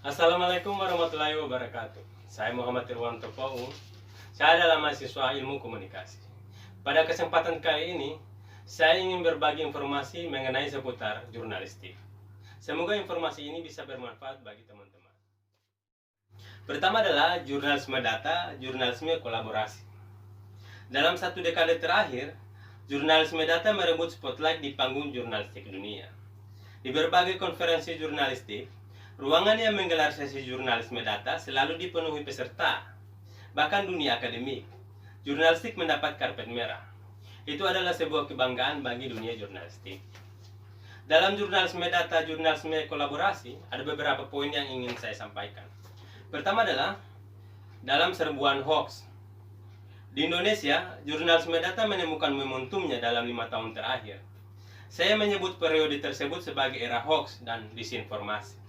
Assalamualaikum warahmatullahi wabarakatuh. Saya Muhammad Irwanto Paung. Saya adalah mahasiswa ilmu komunikasi. Pada kesempatan kali ini, saya ingin berbagi informasi mengenai seputar jurnalistik. Semoga informasi ini bisa bermanfaat bagi teman-teman. Pertama adalah jurnalisme data, jurnalisme kolaborasi. Dalam satu dekade terakhir, jurnalisme data merebut spotlight di panggung jurnalistik dunia. Di berbagai konferensi jurnalistik, ruangan yang menggelar sesi jurnalisme data selalu dipenuhi peserta. Bahkan dunia akademik, jurnalistik mendapat karpet merah. Itu adalah sebuah kebanggaan bagi dunia jurnalistik. Dalam jurnalisme data, jurnalisme kolaborasi, ada beberapa poin yang ingin saya sampaikan. Pertama adalah dalam serbuan hoax. Di Indonesia, jurnalisme data menemukan momentumnya dalam 5 tahun terakhir. Saya menyebut periode tersebut sebagai era hoax dan disinformasi.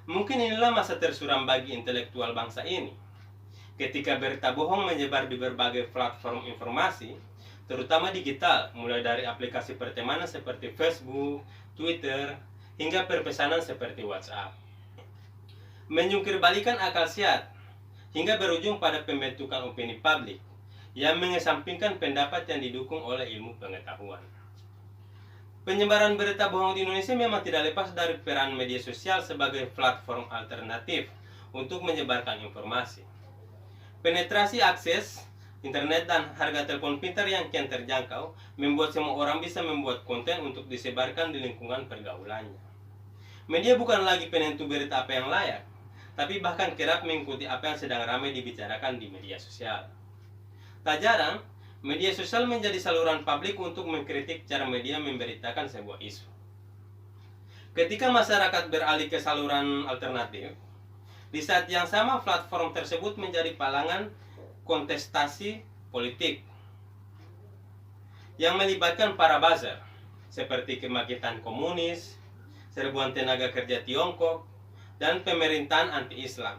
Mungkin inilah masa tersuram bagi intelektual bangsa ini. Ketika berita bohong menyebar di berbagai platform informasi, terutama digital, mulai dari aplikasi pertemanan seperti Facebook, Twitter, hingga perpesanan seperti WhatsApp. Menjungkir-balikan akal sehat, hingga berujung pada pembentukan opini publik yang mengesampingkan pendapat yang didukung oleh ilmu pengetahuan. Penyebaran berita bohong di Indonesia memang tidak lepas dari peran media sosial sebagai platform alternatif untuk menyebarkan informasi. Penetrasi akses internet dan harga telepon pintar yang kian terjangkau membuat semua orang bisa membuat konten untuk disebarkan di lingkungan pergaulannya. Media bukan lagi penentu berita apa yang layak, tapi bahkan kerap mengikuti apa yang sedang ramai dibicarakan di media sosial. Tak jarang, media sosial menjadi saluran publik untuk mengkritik cara media memberitakan sebuah isu. Ketika masyarakat beralih ke saluran alternatif, di saat yang sama platform tersebut menjadi palangan kontestasi politik yang melibatkan para buzzer seperti kebangkitan komunis, serbuan tenaga kerja Tiongkok, dan pemerintahan anti-Islam.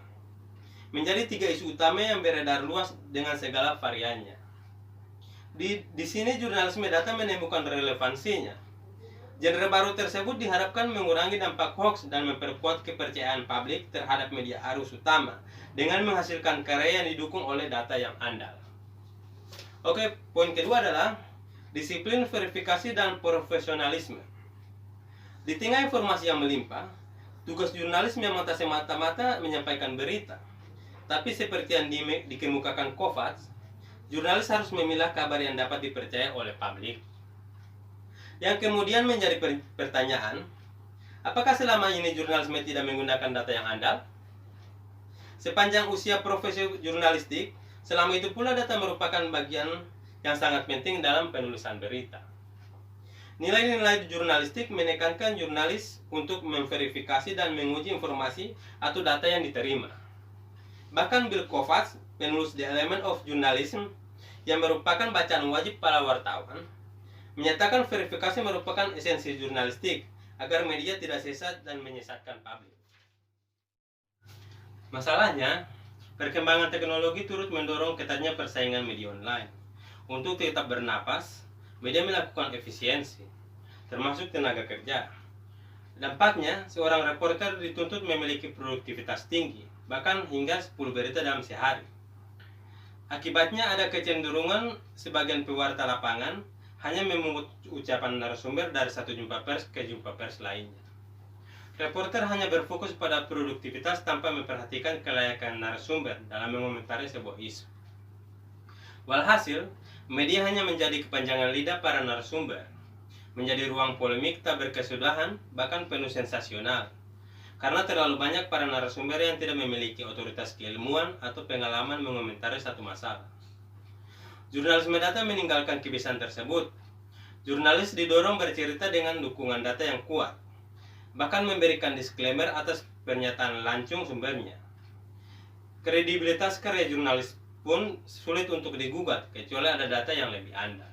Menjadi 3 isu utama yang beredar luas dengan segala variannya. Di sini jurnalisme data menemukan relevansinya. Genre baru tersebut diharapkan mengurangi dampak hoax dan memperkuat kepercayaan publik terhadap media arus utama dengan menghasilkan karya yang didukung oleh data yang andal. Oke, poin kedua adalah disiplin, verifikasi, dan profesionalisme. Di tengah informasi yang melimpah, tugas jurnalis memang tak semata-mata menyampaikan berita. Tapi seperti yang dikemukakan Kovacs, jurnalis harus memilah kabar yang dapat dipercaya oleh publik. Yang kemudian menjadi pertanyaan, apakah selama ini jurnalisme tidak menggunakan data yang andal? Sepanjang usia profesi jurnalistik, selama itu pula data merupakan bagian yang sangat penting dalam penulisan berita. Nilai-nilai jurnalistik menekankan jurnalis untuk memverifikasi dan menguji informasi atau data yang diterima. Bahkan Bill Kovacs, penulis The Element of Journalism, yang merupakan bacaan wajib para wartawan, menyatakan verifikasi merupakan esensi jurnalistik agar media tidak sesat dan menyesatkan publik. Masalahnya, perkembangan teknologi turut mendorong ketatnya persaingan media online. Untuk tetap bernapas, media melakukan efisiensi, termasuk tenaga kerja. Dampaknya, seorang reporter dituntut memiliki produktivitas tinggi, bahkan hingga 10 berita dalam sehari. Akibatnya ada kecenderungan sebagian pewarta lapangan hanya memungut ucapan narasumber dari satu jumpa pers ke jumpa pers lainnya. Reporter hanya berfokus pada produktivitas tanpa memperhatikan kelayakan narasumber dalam mengomentari sebuah isu. Walhasil, media hanya menjadi kepanjangan lidah para narasumber, menjadi ruang polemik tak berkesudahan, bahkan penuh sensasional. Karena terlalu banyak para narasumber yang tidak memiliki otoritas keilmuan atau pengalaman mengomentari satu masalah. Jurnalisme data meninggalkan kebiasaan tersebut. Jurnalis didorong bercerita dengan dukungan data yang kuat, bahkan memberikan disclaimer atas pernyataan lancung sumbernya. Kredibilitas karya jurnalis pun sulit untuk digugat kecuali ada data yang lebih andal.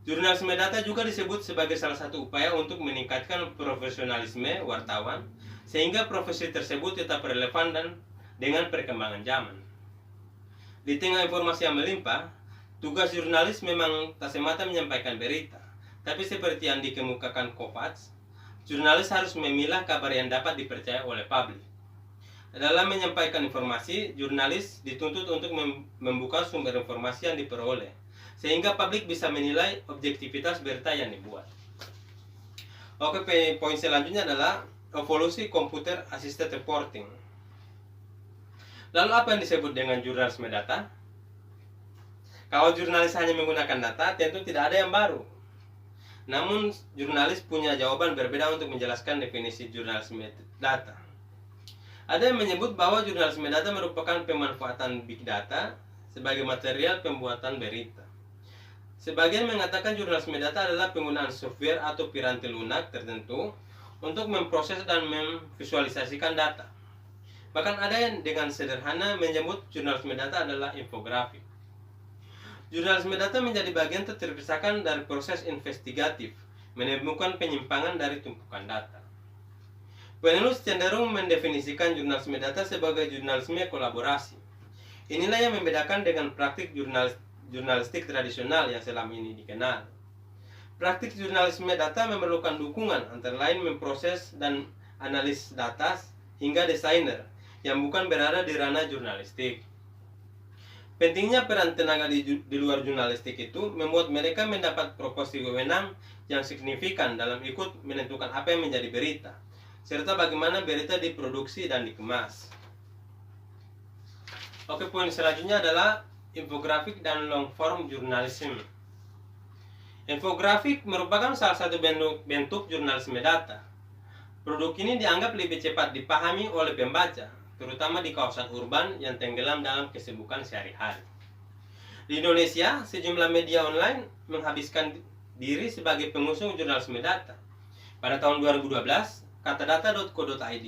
Jurnalisme data juga disebut sebagai salah satu upaya untuk meningkatkan profesionalisme wartawan sehingga profesi tersebut tetap relevan dan dengan perkembangan zaman. Di tengah informasi yang melimpah, tugas jurnalis memang tak semata menyampaikan berita, tapi seperti yang dikemukakan Kovacs, jurnalis harus memilah kabar yang dapat dipercaya oleh publik. Dalam menyampaikan informasi, jurnalis dituntut untuk membuka sumber informasi yang diperoleh, sehingga publik bisa menilai objektivitas berita yang dibuat. Oke, poin selanjutnya adalah evolusi computer assisted reporting. Lalu apa yang disebut dengan jurnalisme data? Kalau jurnalis hanya menggunakan data, tentu tidak ada yang baru. Namun, jurnalis punya jawaban berbeda untuk menjelaskan definisi jurnalisme data. Ada yang menyebut bahwa jurnalisme data merupakan pemanfaatan big data sebagai material pembuatan berita. Sebagian mengatakan jurnalisme data adalah penggunaan software atau piranti lunak tertentu untuk memproses dan memvisualisasikan data. Bahkan ada yang dengan sederhana menyebut jurnalisme data adalah infografik. Jurnalisme data menjadi bagian terpisahkan dari proses investigatif, menemukan penyimpangan dari tumpukan data. Penulis cenderung mendefinisikan jurnalisme data sebagai jurnalisme kolaborasi. Inilah yang membedakan dengan praktik jurnalistik tradisional yang selama ini dikenal. Praktik jurnalisme data memerlukan dukungan antara lain memproses dan analis data hingga desainer yang bukan berada di ranah jurnalistik. Pentingnya peran tenaga di luar jurnalistik itu membuat mereka mendapat proporsi wewenang yang signifikan dalam ikut menentukan apa yang menjadi berita, serta bagaimana berita diproduksi dan dikemas. Oke, poin selanjutnya adalah infografik dan long form journalism. Infografik merupakan salah satu bentuk jurnalisme data. Produk ini dianggap lebih cepat dipahami oleh pembaca, terutama di kawasan urban yang tenggelam dalam kesibukan sehari-hari. Di Indonesia, sejumlah media online menghabiskan diri sebagai pengusung jurnalisme data. Pada tahun 2012, katadata.co.id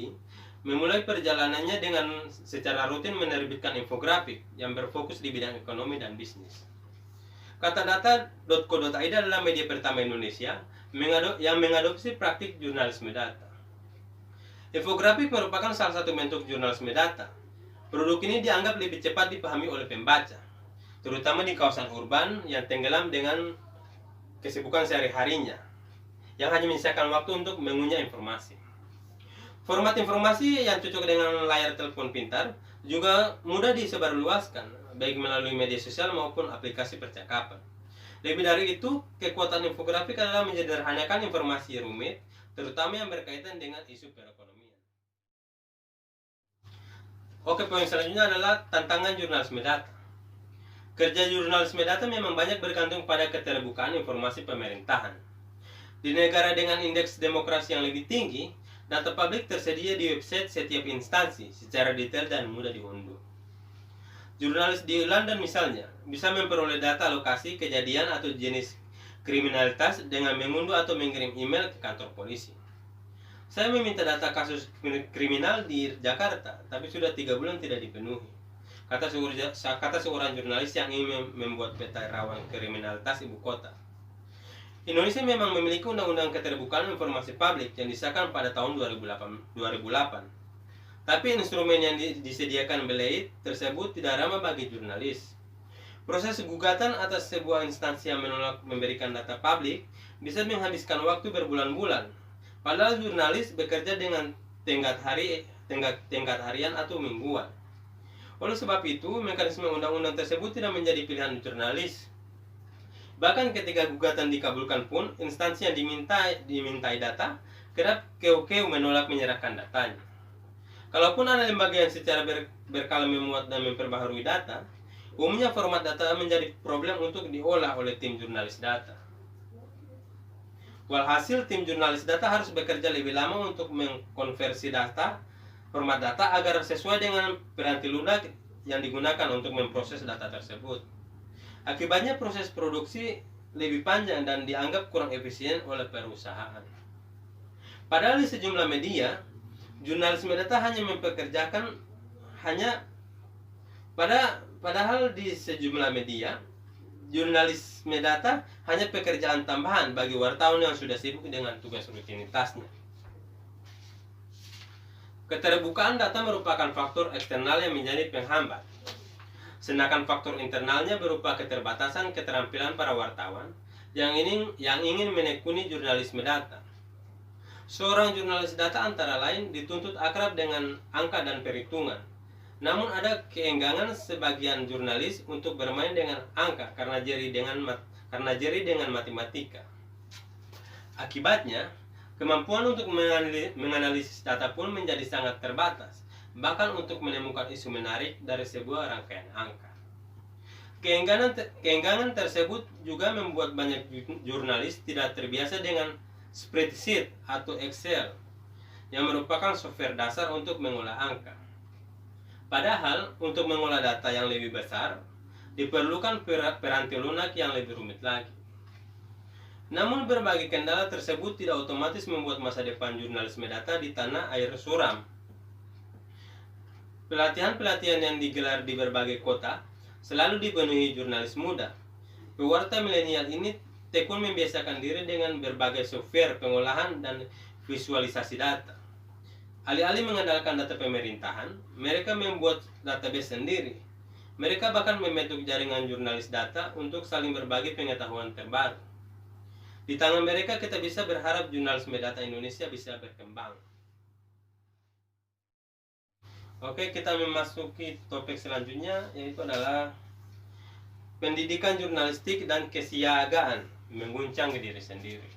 memulai perjalanannya dengan secara rutin menerbitkan infografik yang berfokus di bidang ekonomi dan bisnis. Katadata.co.id adalah media pertama Indonesia yang mengadopsi praktik jurnalisme data. Infografik merupakan salah satu bentuk jurnalisme data. Produk ini dianggap lebih cepat dipahami oleh pembaca, terutama di kawasan urban yang tenggelam dengan kesibukan sehari-harinya, yang hanya menyisakan waktu untuk mengunyah informasi. Format informasi yang cocok dengan layar telepon pintar juga mudah disebarluaskan, baik melalui media sosial maupun aplikasi percakapan. Lebih dari itu, kekuatan infografik adalah menyederhanakan informasi rumit, terutama yang berkaitan dengan isu perekonomian. Oke, poin selanjutnya adalah tantangan jurnalisme data. Kerja jurnalisme data memang banyak bergantung pada keterbukaan informasi pemerintahan. Di negara dengan indeks demokrasi yang lebih tinggi, data publik tersedia di website setiap instansi secara detail dan mudah diunduh. Jurnalis di London misalnya bisa memperoleh data lokasi kejadian atau jenis kriminalitas dengan mengunduh atau mengirim email ke kantor polisi. Saya meminta data kasus kriminal di Jakarta, tapi sudah 3 bulan tidak dipenuhi. Kata seorang jurnalis yang ingin membuat peta rawan kriminalitas ibu kota. Indonesia memang memiliki undang-undang keterbukaan informasi publik yang disahkan pada tahun 2008. Tapi instrumen yang disediakan BLEIT tersebut tidak ramah bagi jurnalis. Proses gugatan atas sebuah instansi yang menolak memberikan data publik bisa menghabiskan waktu berbulan-bulan. Padahal jurnalis bekerja dengan tenggat harian atau mingguan. Oleh sebab itu, mekanisme undang-undang tersebut tidak menjadi pilihan jurnalis. Bahkan ketika gugatan dikabulkan pun, instansi yang dimintai data kerap keu-keu menolak menyerahkan datanya. Kalaupun ada lembaga yang secara berkala memuat dan memperbaharui data, umumnya format data menjadi problem untuk diolah oleh tim jurnalis data. Walhasil, tim jurnalis data harus bekerja lebih lama untuk mengkonversi format data agar sesuai dengan piranti lunak yang digunakan untuk memproses data tersebut. Akibatnya proses produksi lebih panjang dan dianggap kurang efisien oleh perusahaan. Padahal di sejumlah media, jurnalisme data hanya mempekerjakan padahal di sejumlah media, jurnalisme data hanya pekerjaan tambahan bagi wartawan yang sudah sibuk dengan tugas rutinitasnya. Keterbukaan data merupakan faktor eksternal yang menjadi penghambat. Sedangkan faktor internalnya berupa keterbatasan keterampilan para wartawan yang ingin menekuni jurnalisme data. Seorang jurnalis data antara lain dituntut akrab dengan angka dan perhitungan. Namun ada keenggangan sebagian jurnalis untuk bermain dengan angka karena jeri dengan matematika. Akibatnya, kemampuan untuk menganalisis data pun menjadi sangat terbatas, bahkan untuk menemukan isu menarik dari sebuah rangkaian angka. Keengganan tersebut juga membuat banyak jurnalis tidak terbiasa dengan spreadsheet atau Excel, yang merupakan software dasar untuk mengolah angka. Padahal, untuk mengolah data yang lebih besar, diperlukan piranti lunak yang lebih rumit lagi. Namun berbagai kendala tersebut tidak otomatis membuat masa depan jurnalisme data di tanah air suram. Pelatihan-pelatihan yang digelar di berbagai kota selalu dipenuhi jurnalis muda. Pewarta milenial ini tekun membiasakan diri dengan berbagai software pengolahan dan visualisasi data. Alih-alih mengandalkan data pemerintahan, mereka membuat database sendiri. Mereka bahkan membentuk jaringan jurnalis data untuk saling berbagi pengetahuan terbaru. Di tangan mereka kita bisa berharap jurnalisme data Indonesia bisa berkembang. Oke, kita memasuki topik selanjutnya, yaitu adalah pendidikan jurnalistik dan kesiagaan mengguncang diri sendiri.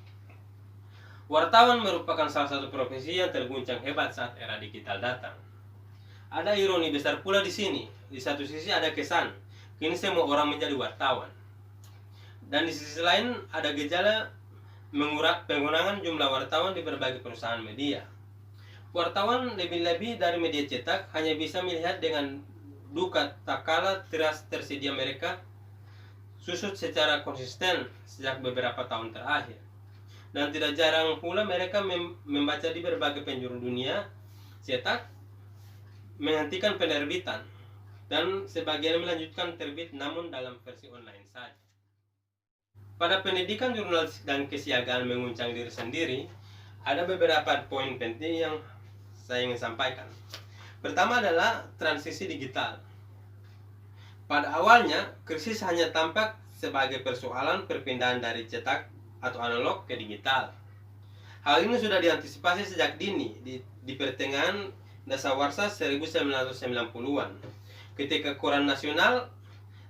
Wartawan merupakan salah satu profesi yang terguncang hebat saat era digital datang. Ada ironi besar pula di sini. Di satu sisi ada kesan, kini semua orang menjadi wartawan. Dan di sisi lain ada gejala pengurangan jumlah wartawan di berbagai perusahaan media. Wartawan lebih-lebih dari media cetak hanya bisa melihat dengan duka tak kala tersedia mereka susut secara konsisten sejak beberapa tahun terakhir. Dan tidak jarang pula mereka membaca di berbagai penjuru dunia cetak menghentikan penerbitan, dan sebagian melanjutkan terbit namun dalam versi online saja. Pada pendidikan jurnalistik dan kesiagaan menguncang diri sendiri, ada beberapa poin penting yang saya ingin sampaikan. Pertama adalah transisi digital. Pada awalnya, krisis hanya tampak sebagai persoalan perpindahan dari cetak atau analog ke digital. Hal ini sudah diantisipasi sejak dini di pertengahan dasawarsa 1990-an, ketika Koran Nasional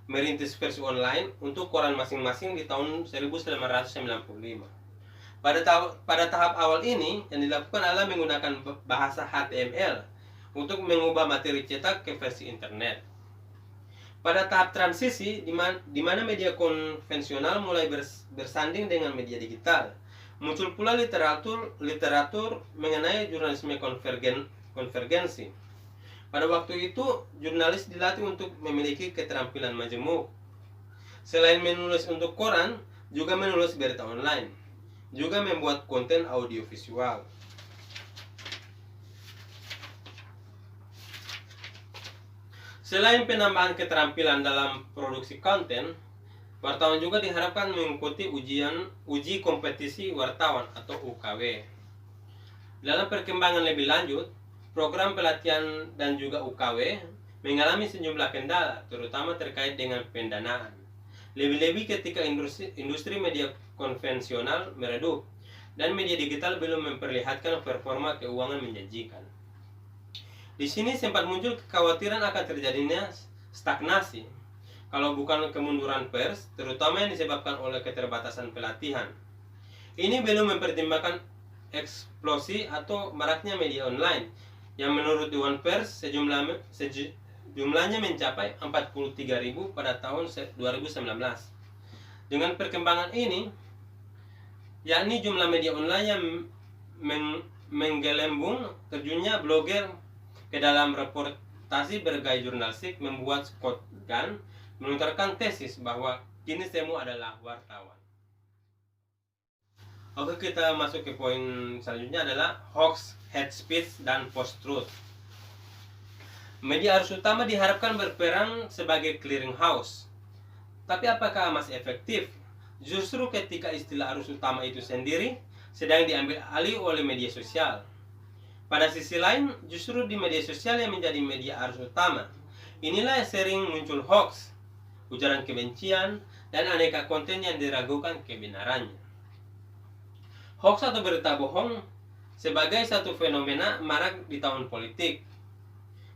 merintis versi online untuk koran masing-masing di tahun 1995. Pada tahap awal ini, yang dilakukan adalah menggunakan bahasa HTML untuk mengubah materi cetak ke versi internet. Pada tahap transisi, di mana media konvensional mulai bersanding dengan media digital, muncul pula literatur mengenai jurnalisme konvergensi. Pada waktu itu, jurnalis dilatih untuk memiliki keterampilan majemuk. Selain menulis untuk koran, juga menulis berita online, juga membuat konten audiovisual. Selain penambahan keterampilan dalam produksi konten, wartawan juga diharapkan mengikuti uji kompetisi wartawan atau UKW. Dalam perkembangan lebih lanjut, program pelatihan dan juga UKW mengalami sejumlah kendala, terutama terkait dengan pendanaan. Lebih-lebih ketika industri media konvensional meredup dan media digital belum memperlihatkan performa keuangan menjanjikan. Di sini sempat muncul kekhawatiran akan terjadinya stagnasi, kalau bukan kemunduran pers, terutama yang disebabkan oleh keterbatasan pelatihan. Ini belum mempertimbangkan eksplosi atau maraknya media online, yang menurut Dewan Pers jumlahnya mencapai 43.000 pada tahun 2019. Dengan perkembangan ini, yakni jumlah media online yang menggelembung, terjunnya blogger ke dalam reportasi bergaya jurnalistik, membuat Scott Gunn melontarkan tesis bahwa kini semua adalah wartawan. Oke, kita masuk ke poin selanjutnya adalah hoax, hate speech, dan post-truth. Media arus utama diharapkan berperan sebagai clearinghouse. Tapi apakah masih efektif? Justru ketika istilah arus utama itu sendiri sedang diambil alih oleh media sosial. Pada sisi lain, justru di media sosial yang menjadi media arus utama, inilah yang sering muncul hoax, ujaran kebencian, dan aneka konten yang diragukan kebenarannya. Hoax atau berita bohong sebagai satu fenomena marak di tahun politik,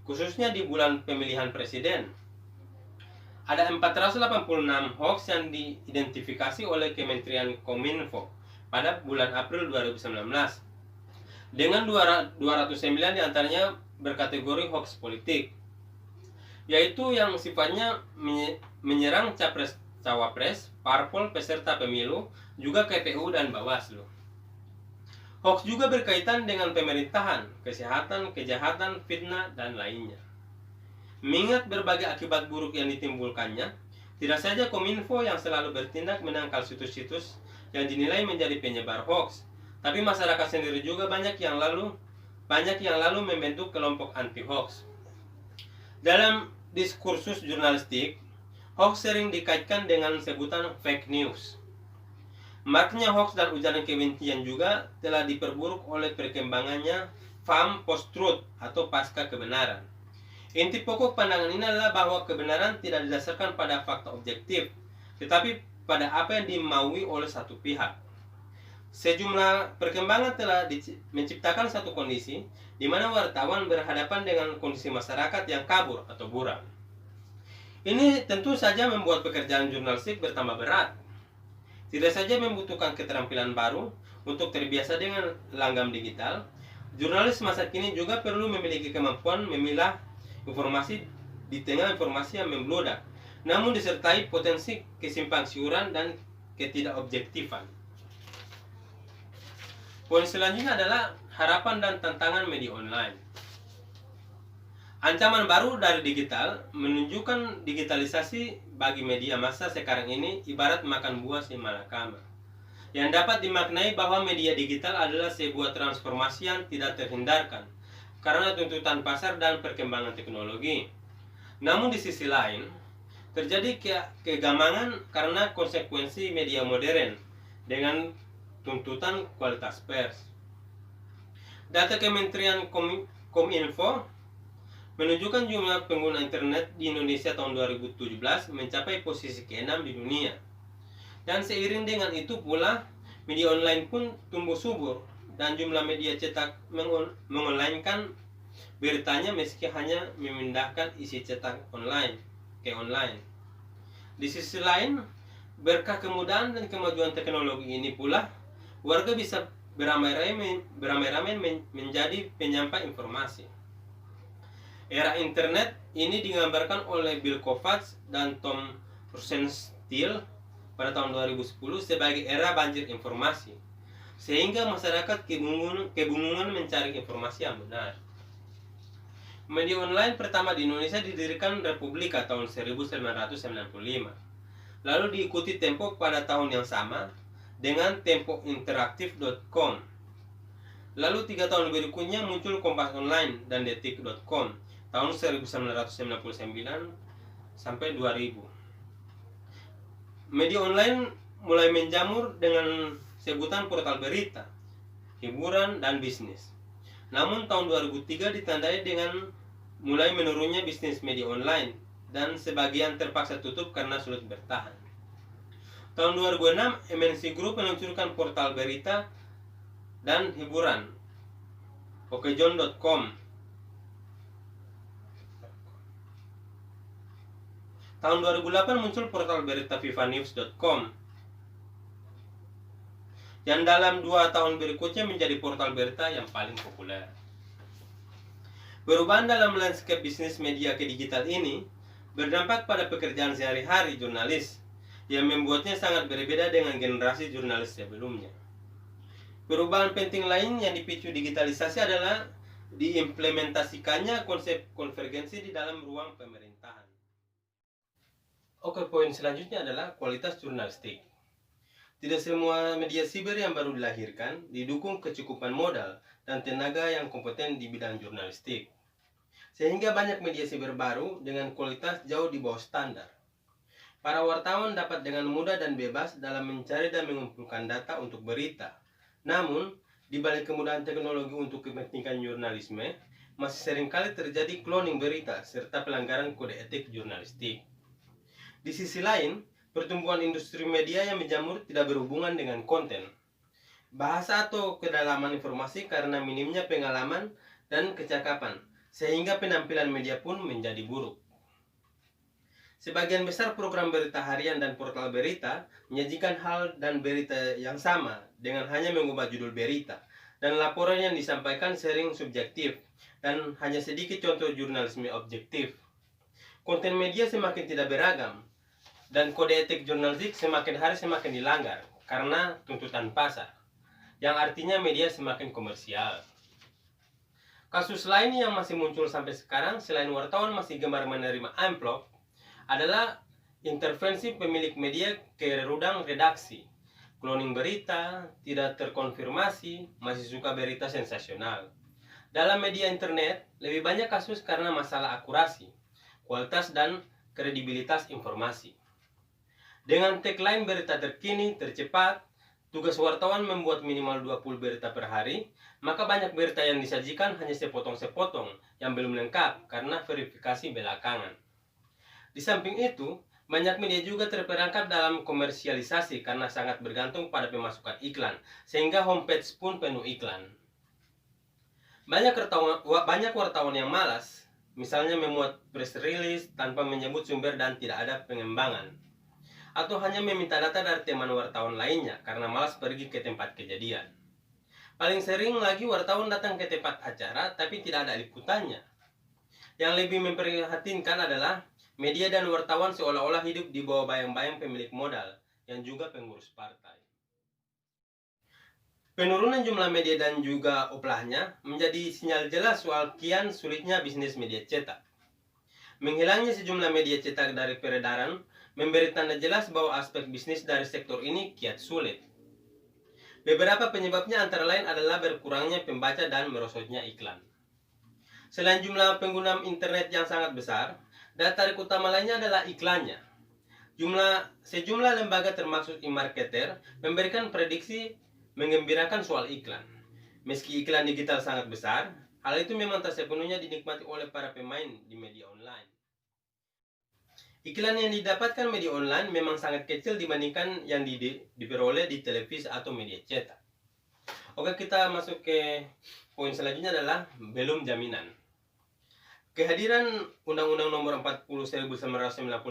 khususnya di bulan pemilihan presiden. Ada 486 hoax yang diidentifikasi oleh Kementerian Kominfo pada bulan April 2019, dengan 209 diantaranya berkategori hoax politik, yaitu yang sifatnya menyerang capres-cawapres, parpol, peserta pemilu, juga KPU dan Bawaslu. Hoax juga berkaitan dengan pemerintahan, kesehatan, kejahatan, fitnah, dan lainnya. Mengingat berbagai akibat buruk yang ditimbulkannya, tidak saja Kominfo yang selalu bertindak menangkal situs-situs yang dinilai menjadi penyebar hoax, tapi masyarakat sendiri juga banyak yang lalu membentuk kelompok anti-hoax. Dalam diskursus jurnalistik, hoax sering dikaitkan dengan sebutan fake news. Maraknya hoax dan ujaran kebencian juga telah diperburuk oleh perkembangannya paham post-truth atau pasca kebenaran. Inti pokok pandangan ini adalah bahwa kebenaran tidak didasarkan pada fakta objektif, tetapi pada apa yang dimaui oleh satu pihak. Sejumlah perkembangan telah menciptakan satu kondisi di mana wartawan berhadapan dengan kondisi masyarakat yang kabur atau buram. Ini tentu saja membuat pekerjaan jurnalistik bertambah berat. Tidak saja membutuhkan keterampilan baru untuk terbiasa dengan langgam digital, jurnalis masa kini juga perlu memiliki kemampuan memilah informasi di tengah informasi yang membludak, namun disertai potensi kesimpangsiuran dan ketidakobjektifan. Poin selanjutnya adalah harapan dan tantangan media online. Ancaman baru dari digital menunjukkan digitalisasi bagi media massa sekarang ini ibarat makan buah si malakama, yang dapat dimaknai bahwa media digital adalah sebuah transformasi yang tidak terhindarkan karena tuntutan pasar dan perkembangan teknologi. Namun di sisi lain, terjadi kegamangan karena konsekuensi media modern dengan tuntutan kualitas pers. Data Kementerian Kominfo menunjukkan jumlah pengguna internet di Indonesia tahun 2017 mencapai posisi ke-6 di dunia. Dan seiring dengan itu pula, media online pun tumbuh subur dan jumlah media cetak mengonlinekan beritanya meski hanya memindahkan isi cetak online ke online. Di sisi lain, berkah kemudahan dan kemajuan teknologi ini pula, warga bisa beramai-ramai menjadi penyampai informasi. Era internet ini digambarkan oleh Bill Kovacs dan Tom Rosenstiel pada tahun 2010 sebagai era banjir informasi, sehingga masyarakat kebingungan mencari informasi yang benar. Media online pertama di Indonesia didirikan Republika tahun 1995, lalu diikuti Tempo pada tahun yang sama dengan tempointeraktif.com. Lalu 3 tahun berikutnya muncul Kompas Online dan Detik.com tahun 1999 sampai 2000. Media online mulai menjamur dengan sebutan portal berita, hiburan, dan bisnis. Namun tahun 2003 ditandai dengan mulai menurunnya bisnis media online dan sebagian terpaksa tutup karena sulit bertahan. Tahun 2006, MNC Group meluncurkan portal berita dan hiburan, okejon.com. Tahun 2008 muncul portal berita vivanews.com, yang dalam 2 tahun berikutnya menjadi portal berita yang paling populer. Perubahan dalam landscape bisnis media ke digital ini berdampak pada pekerjaan sehari-hari jurnalis, yang membuatnya sangat berbeda dengan generasi jurnalis sebelumnya. Perubahan penting lain yang dipicu digitalisasi adalah diimplementasikannya konsep konvergensi di dalam ruang pemerintahan. Oke, poin selanjutnya adalah kualitas jurnalistik. Tidak semua media siber yang baru dilahirkan didukung kecukupan modal dan tenaga yang kompeten di bidang jurnalistik, sehingga banyak media siber baru dengan kualitas jauh di bawah standar. Para wartawan dapat dengan mudah dan bebas dalam mencari dan mengumpulkan data untuk berita. Namun, di balik kemudahan teknologi untuk kepentingan jurnalisme, masih seringkali terjadi cloning berita serta pelanggaran kode etik jurnalistik. Di sisi lain, pertumbuhan industri media yang menjamur tidak berhubungan dengan konten. bahasa atau kedalaman informasi karena minimnya pengalaman dan kecakapan, sehingga penampilan media pun menjadi buruk. Sebagian besar program berita harian dan portal berita menyajikan hal dan berita yang sama dengan hanya mengubah judul berita, dan laporan yang disampaikan sering subjektif dan hanya sedikit contoh jurnalisme objektif. Konten media semakin tidak beragam, dan kode etik jurnalistik semakin hari semakin dilanggar karena tuntutan pasar, yang artinya media semakin komersial. Kasus lain yang masih muncul sampai sekarang selain wartawan masih gemar menerima amplop adalah intervensi pemilik media ke rudang redaksi, cloning berita, tidak terkonfirmasi, masih suka berita sensasional. Dalam media internet, lebih banyak kasus karena masalah akurasi, kualitas dan kredibilitas informasi. Dengan tagline berita terkini, tercepat, tugas wartawan membuat minimal 20 berita per hari, maka banyak berita yang disajikan hanya sepotong-sepotong yang belum lengkap karena verifikasi belakangan. Di samping itu, banyak media juga terperangkap dalam komersialisasi karena sangat bergantung pada pemasukan iklan, sehingga homepage pun penuh iklan. Banyak wartawan yang malas, misalnya memuat press release tanpa menyebut sumber dan tidak ada pengembangan, atau hanya meminta data dari teman wartawan lainnya karena malas pergi ke tempat kejadian. Paling sering lagi wartawan datang ke tempat acara tapi tidak ada liputannya. Yang lebih memprihatinkan adalah media dan wartawan seolah-olah hidup di bawah bayang-bayang pemilik modal yang juga pengurus partai. Penurunan jumlah media dan juga oplahnya menjadi sinyal jelas soal kian sulitnya bisnis media cetak. Menghilangnya sejumlah media cetak dari peredaran memberi tanda jelas bahwa aspek bisnis dari sektor ini kian sulit. Beberapa penyebabnya antara lain adalah berkurangnya pembaca dan merosotnya iklan. Selain jumlah pengguna internet yang sangat besar, daya tarik utama lainnya adalah iklannya. Sejumlah lembaga termasuk e-marketer memberikan prediksi menggembirakan soal iklan. Meski iklan digital sangat besar, hal itu memang tak sepenuhnya dinikmati oleh para pemain di media online. Iklan yang didapatkan media online memang sangat kecil dibandingkan yang diperoleh di televisi atau media cetak. Oke, kita masuk ke poin selanjutnya adalah belum jaminan. Kehadiran Undang-Undang Nomor 40 1999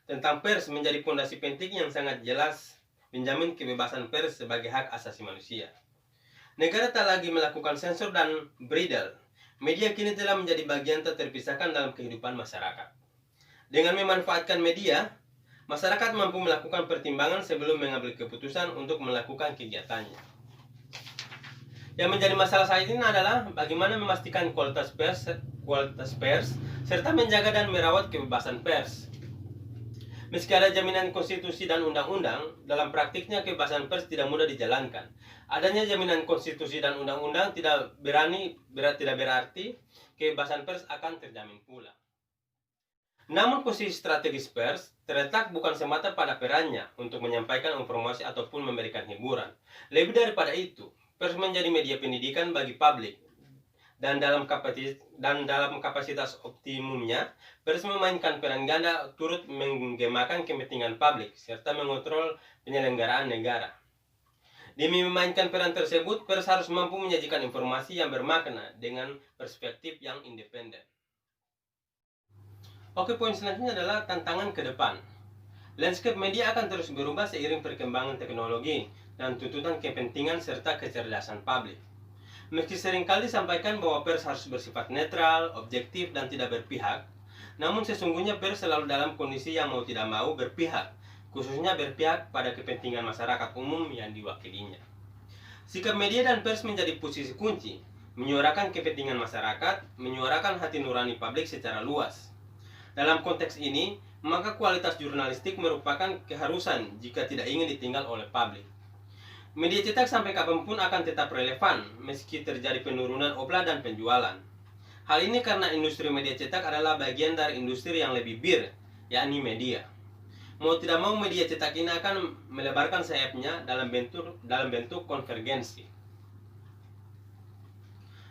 tentang pers menjadi fondasi penting yang sangat jelas menjamin kebebasan pers sebagai hak asasi manusia. Negara tak lagi melakukan sensor dan bridle. Media kini telah menjadi bagian tak terpisahkan dalam kehidupan masyarakat. Dengan memanfaatkan media, masyarakat mampu melakukan pertimbangan sebelum mengambil keputusan untuk melakukan kegiatannya. Yang menjadi masalah saat ini adalah bagaimana memastikan kualitas pers serta menjaga dan merawat kebebasan pers. Meski ada jaminan konstitusi dan undang-undang, dalam praktiknya kebebasan pers tidak mudah dijalankan. Adanya jaminan konstitusi dan undang-undang tidak berarti kebebasan pers akan terjamin pula. Namun posisi strategis pers terletak bukan semata pada perannya untuk menyampaikan informasi ataupun memberikan hiburan. Lebih daripada itu, pers menjadi media pendidikan bagi publik. Dan dalam kapasitas optimumnya, pers memainkan peran ganda turut menggemakan kepentingan publik serta mengontrol penyelenggaraan negara. Demi memainkan peran tersebut, pers harus mampu menyajikan informasi yang bermakna dengan perspektif yang independen. Oke, poin selanjutnya adalah tantangan ke depan. Landscape media akan terus berubah seiring perkembangan teknologi dan tuntutan kepentingan serta kecerdasan publik. Meski seringkali disampaikan bahwa pers harus bersifat netral, objektif, dan tidak berpihak, namun sesungguhnya pers selalu dalam kondisi yang mau tidak mau berpihak, khususnya berpihak pada kepentingan masyarakat umum yang diwakilinya. Sikap media dan pers menjadi posisi kunci, menyuarakan kepentingan masyarakat, menyuarakan hati nurani publik secara luas. Dalam konteks ini, maka kualitas jurnalistik merupakan keharusan jika tidak ingin ditinggal oleh publik. Media cetak sampai kapanpun akan tetap relevan meski terjadi penurunan oplah dan penjualan. Hal ini karena industri media cetak adalah bagian dari industri yang lebih bir, yakni media. Mau tidak mau media cetak ini akan melebarkan sayapnya dalam bentuk konvergensi.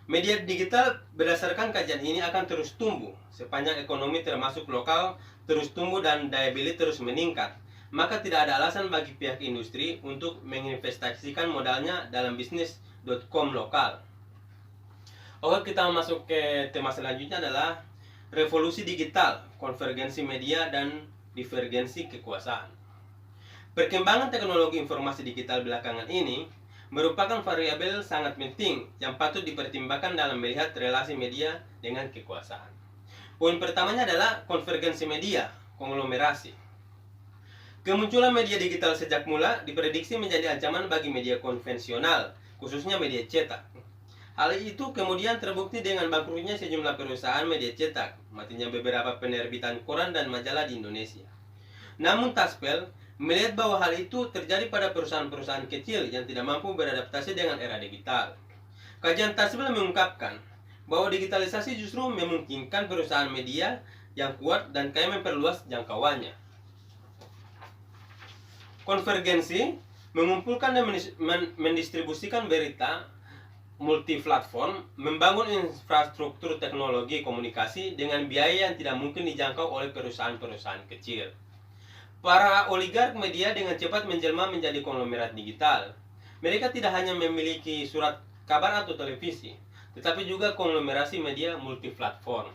Media digital berdasarkan kajian ini akan terus tumbuh sepanjang ekonomi termasuk lokal terus tumbuh dan daya beli terus meningkat. maka tidak ada alasan bagi pihak industri untuk menginvestasikan modalnya dalam bisnis.com lokal. Oke, kita masuk ke tema selanjutnya adalah revolusi digital, konvergensi media, dan divergensi kekuasaan. Perkembangan teknologi informasi digital belakangan ini merupakan variabel sangat penting yang patut dipertimbangkan dalam melihat relasi media dengan kekuasaan. Poin pertamanya adalah konvergensi media, konglomerasi. Kemunculan media digital sejak mula diprediksi menjadi ancaman bagi media konvensional, khususnya media cetak. Hal itu kemudian terbukti dengan bangkrutnya sejumlah perusahaan media cetak, matinya beberapa penerbitan koran dan majalah di Indonesia. Namun Taspel melihat bahwa hal itu terjadi pada perusahaan-perusahaan kecil yang tidak mampu beradaptasi dengan era digital. Kajian Taspel mengungkapkan bahwa digitalisasi justru memungkinkan perusahaan media yang kuat dan kaya memperluas jangkauannya. Konvergensi mengumpulkan dan mendistribusikan berita multiplatform, membangun infrastruktur teknologi komunikasi dengan biaya yang tidak mungkin dijangkau oleh perusahaan-perusahaan kecil. Para oligark media dengan cepat menjelma menjadi konglomerat digital. Mereka tidak hanya memiliki surat kabar atau televisi, tetapi juga konglomerasi media multiplatform.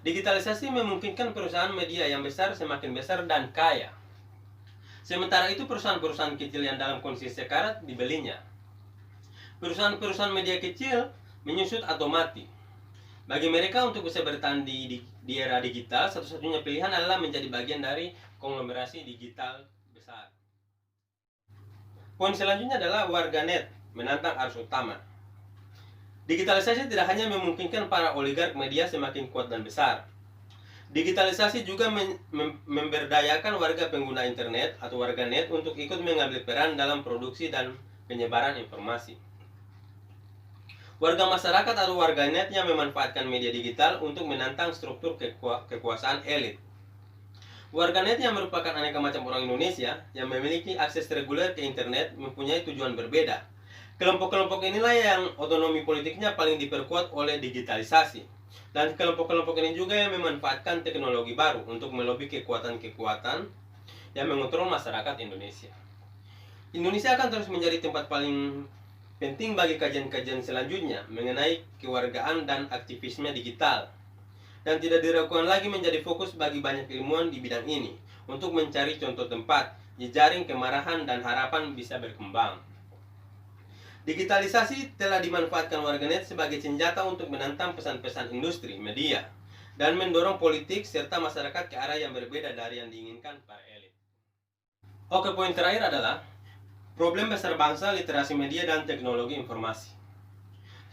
Digitalisasi memungkinkan perusahaan media yang besar semakin besar dan kaya. Sementara itu perusahaan-perusahaan kecil yang dalam kondisi sekarat dibelinya. Perusahaan-perusahaan media kecil menyusut atau mati. Bagi mereka untuk bisa bertahan di era digital, satu-satunya pilihan adalah menjadi bagian dari konglomerasi digital besar. Poin selanjutnya adalah warganet menantang arus utama. Digitalisasi tidak hanya memungkinkan para oligark media semakin kuat dan besar. Digitalisasi juga memberdayakan warga pengguna internet atau warganet untuk ikut mengambil peran dalam produksi dan penyebaran informasi. Warga masyarakat atau warganet yang memanfaatkan media digital untuk menantang struktur kekuasaan elit. Warganet yang merupakan aneka macam orang Indonesia yang memiliki akses reguler ke internet mempunyai tujuan berbeda. Kelompok-kelompok inilah yang otonomi politiknya paling diperkuat oleh digitalisasi. Dan kelompok-kelompok ini juga yang memanfaatkan teknologi baru untuk melobi kekuatan-kekuatan yang mengontrol masyarakat Indonesia. Indonesia akan terus menjadi tempat paling penting bagi kajian-kajian selanjutnya mengenai kewargaan dan aktivisme digital, dan tidak diragukan lagi menjadi fokus bagi banyak ilmuwan di bidang ini untuk mencari contoh tempat jejaring kemarahan dan harapan bisa berkembang. Digitalisasi telah dimanfaatkan warganet sebagai senjata untuk menantang pesan-pesan industri, media, dan mendorong politik serta masyarakat ke arah yang berbeda dari yang diinginkan para elit. Oke, poin terakhir adalah problem besar bangsa, literasi media, dan teknologi informasi.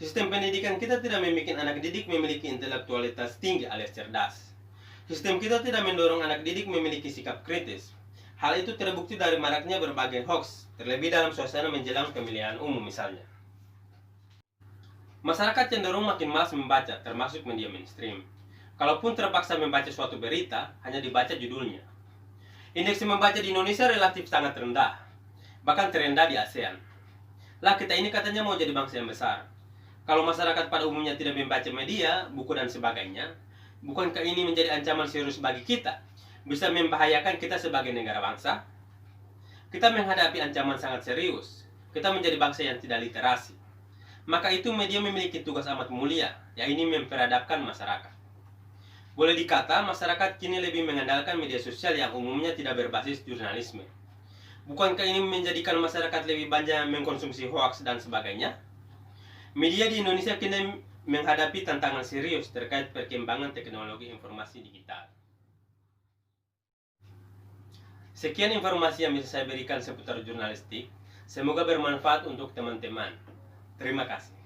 Sistem pendidikan kita tidak membuat anak didik memiliki intelektualitas tinggi alias cerdas. Sistem kita tidak mendorong anak didik memiliki sikap kritis. Hal itu terbukti dari maraknya berbagai hoax, terlebih dalam suasana menjelang pemilihan umum misalnya. Masyarakat cenderung makin malas membaca, termasuk media mainstream. Kalaupun terpaksa membaca suatu berita, hanya dibaca judulnya. Indeks membaca di Indonesia relatif sangat rendah, bahkan terendah di ASEAN. Lah, kita ini katanya mau jadi bangsa yang besar. Kalau masyarakat pada umumnya tidak membaca media, buku dan sebagainya, bukankah ini menjadi ancaman serius bagi kita? Bisa membahayakan kita sebagai negara bangsa? Kita menghadapi ancaman sangat serius. Kita menjadi bangsa yang tidak literasi. Maka itu media memiliki tugas amat mulia, yaitu memperadabkan masyarakat. Boleh dikata, masyarakat kini lebih mengandalkan media sosial yang umumnya tidak berbasis jurnalisme. Bukankah ini menjadikan masyarakat lebih banyak mengkonsumsi hoaks dan sebagainya? Media di Indonesia kini menghadapi tantangan serius terkait perkembangan teknologi informasi digital. Sekian informasi yang bisa saya berikan seputar jurnalistik. Semoga bermanfaat untuk teman-teman. Terima kasih.